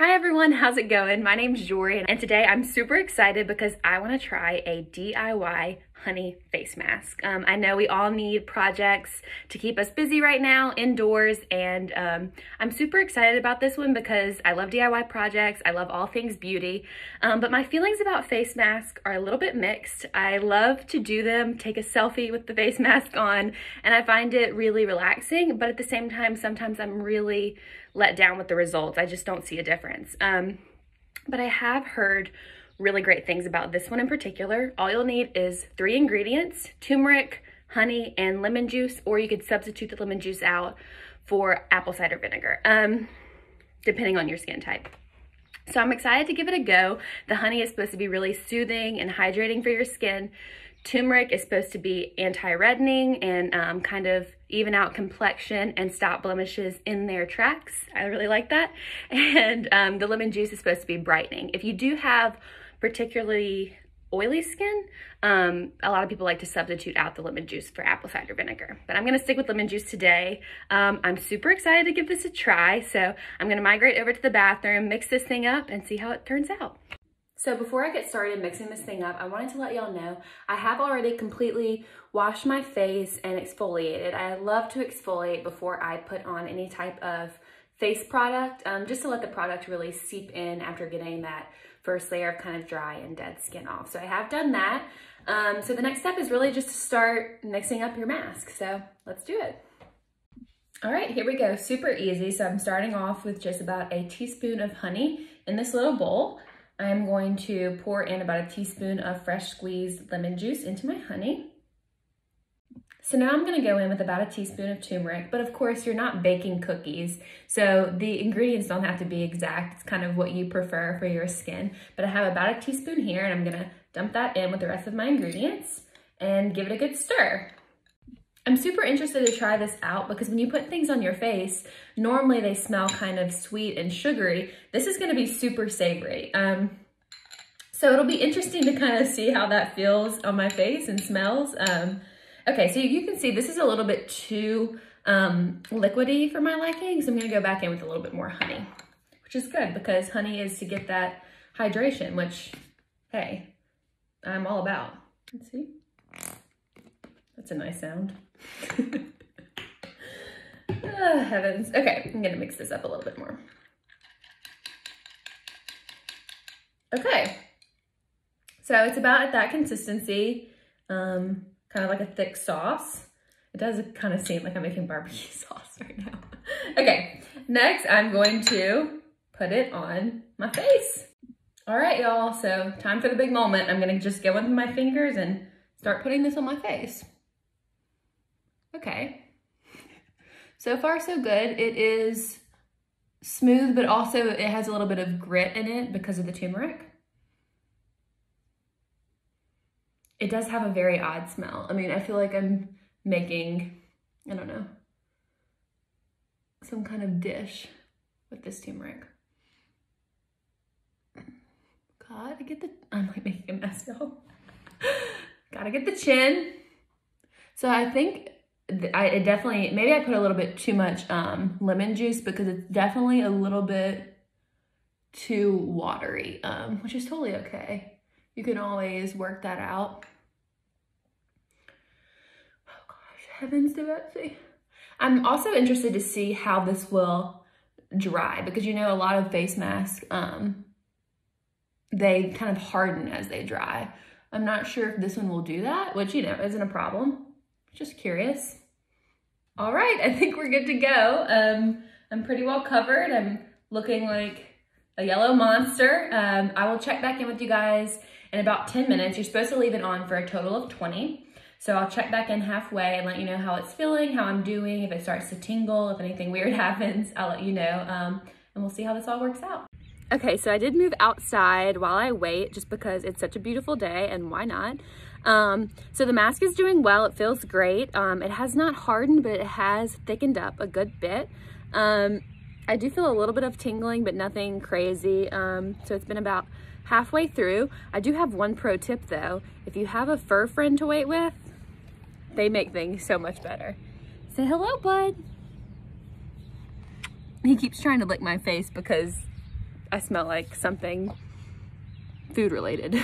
Hi everyone, how's it going? My name's Jory and today I'm super excited because I want to try a DIY honey face mask. I know we all need projects to keep us busy right now indoors, and I'm super excited about this one because I love DIY projects. I love all things beauty, but my feelings about face masks are a little bit mixed. I love to do them, take a selfie with the face mask on, and I find it really relaxing, but at the same time, sometimes I'm really let down with the results. I just don't see a difference. But I have heard really great things about this one in particular. All you'll need is 3 ingredients: turmeric, honey, and lemon juice, or you could substitute the lemon juice out for apple cider vinegar, depending on your skin type. So I'm excited to give it a go. The honey is supposed to be really soothing and hydrating for your skin. Turmeric is supposed to be anti-reddening and kind of even out complexion and stop blemishes in their tracks. I really like that. And the lemon juice is supposed to be brightening. If you do have particularly oily skin, a lot of people like to substitute out the lemon juice for apple cider vinegar, but I'm gonna stick with lemon juice today. I'm super excited to give this a try, so I'm gonna migrate over to the bathroom, mix this thing up, and see how it turns out. So before I get started mixing this thing up, I wanted to let y'all know I have already completely washed my face and exfoliated. I love to exfoliate before I put on any type of face product, just to let the product really seep in after getting that first layer of kind of dry and dead skin off. So I have done that. So the next step is really just to start mixing up your mask. So let's do it. All right, here we go. Super easy. So I'm starting off with just about a teaspoon of honey in this little bowl. I'm going to pour in about a teaspoon of fresh squeezed lemon juice into my honey. So now I'm gonna go in with about a teaspoon of turmeric, but of course you're not baking cookies, so the ingredients don't have to be exact. It's kind of what you prefer for your skin. But I have about a teaspoon here, and I'm gonna dump that in with the rest of my ingredients and give it a good stir. I'm super interested to try this out because when you put things on your face, normally they smell kind of sweet and sugary. This is gonna be super savory. So it'll be interesting to kind of see how that feels on my face and smells. Okay, so you can see this is a little bit too liquidy for my liking, so I'm gonna go back in with a little bit more honey, which is good because honey is to get that hydration, which, hey, I'm all about. Let's see. That's a nice sound. Oh, heavens. Okay, I'm gonna mix this up a little bit more. Okay, so it's about at that consistency, kind of like a thick sauce. It does kind of seem like I'm making barbecue sauce right now. Okay, next I'm going to put it on my face. All right, y'all, so time for the big moment. I'm gonna just go with my fingers and start putting this on my face. Okay, so far so good. It is smooth, but also it has a little bit of grit in it because of the turmeric. It does have a very odd smell. I mean, I feel like I'm making, I don't know, some kind of dish with this turmeric. Gotta get the, I'm like making a mess, y'all. Gotta get the chin. So I think it definitely, maybe I put a little bit too much lemon juice because it's definitely a little bit too watery, which is totally okay. You can always work that out. Oh gosh, heavens to Betsy. I'm also interested to see how this will dry because you know a lot of face masks, they kind of harden as they dry. I'm not sure if this one will do that, which, you know, isn't a problem. Just curious. All right, I think we're good to go. I'm pretty well covered. I'm looking like a yellow monster. I will check back in with you guys in about 10 minutes. You're supposed to leave it on for a total of 20. So I'll check back in halfway and let you know how it's feeling, how I'm doing. If it starts to tingle, if anything weird happens, I'll let you know. And we'll see how this all works out. Okay, so I did move outside while I wait just because it's such a beautiful day and why not? So the mask is doing well. It feels great. It has not hardened, but it has thickened up a good bit. I do feel a little bit of tingling, but nothing crazy. So it's been about halfway through. I do have one pro tip though. If you have a fur friend to wait with, they make things so much better. Say hello, bud. He keeps trying to lick my face because I smell like something food related.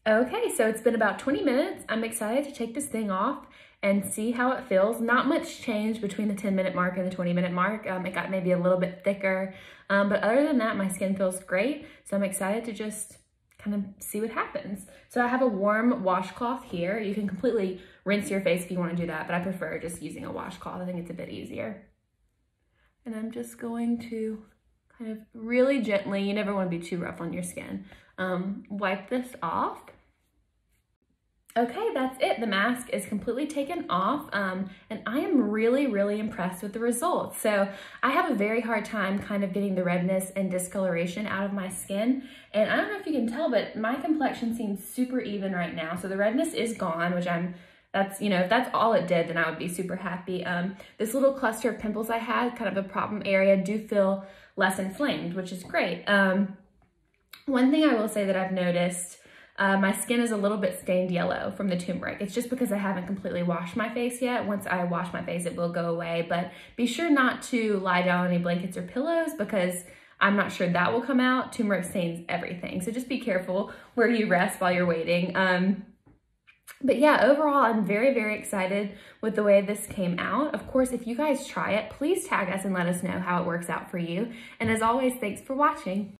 Okay, so it's been about 20 minutes. I'm excited to take this thing off and see how it feels. Not much change between the 10-minute mark and the 20-minute mark. It got maybe a little bit thicker, but other than that, my skin feels great. So I'm excited to just kind of see what happens. So I have a warm washcloth here. You can completely rinse your face if you want to do that, but I prefer just using a washcloth. I think it's a bit easier. And I'm just going to kind of really gently, you never want to be too rough on your skin, wipe this off. Okay, that's it. The mask is completely taken off, and I am really, really impressed with the results. So I have a very hard time kind of getting the redness and discoloration out of my skin. And I don't know if you can tell, but my complexion seems super even right now. So the redness is gone, which that's, you know, if that's all it did, then I would be super happy. This little cluster of pimples I had, kind of a problem area, do feel less inflamed, which is great. One thing I will say that I've noticed, my skin is a little bit stained yellow from the turmeric. It's just because I haven't completely washed my face yet. Once I wash my face, it will go away, but be sure not to lie down on any blankets or pillows because I'm not sure that will come out. Turmeric stains everything, so just be careful where you rest while you're waiting. But yeah, overall, I'm very, very excited with the way this came out. Of course, if you guys try it, please tag us and let us know how it works out for you. And as always, thanks for watching.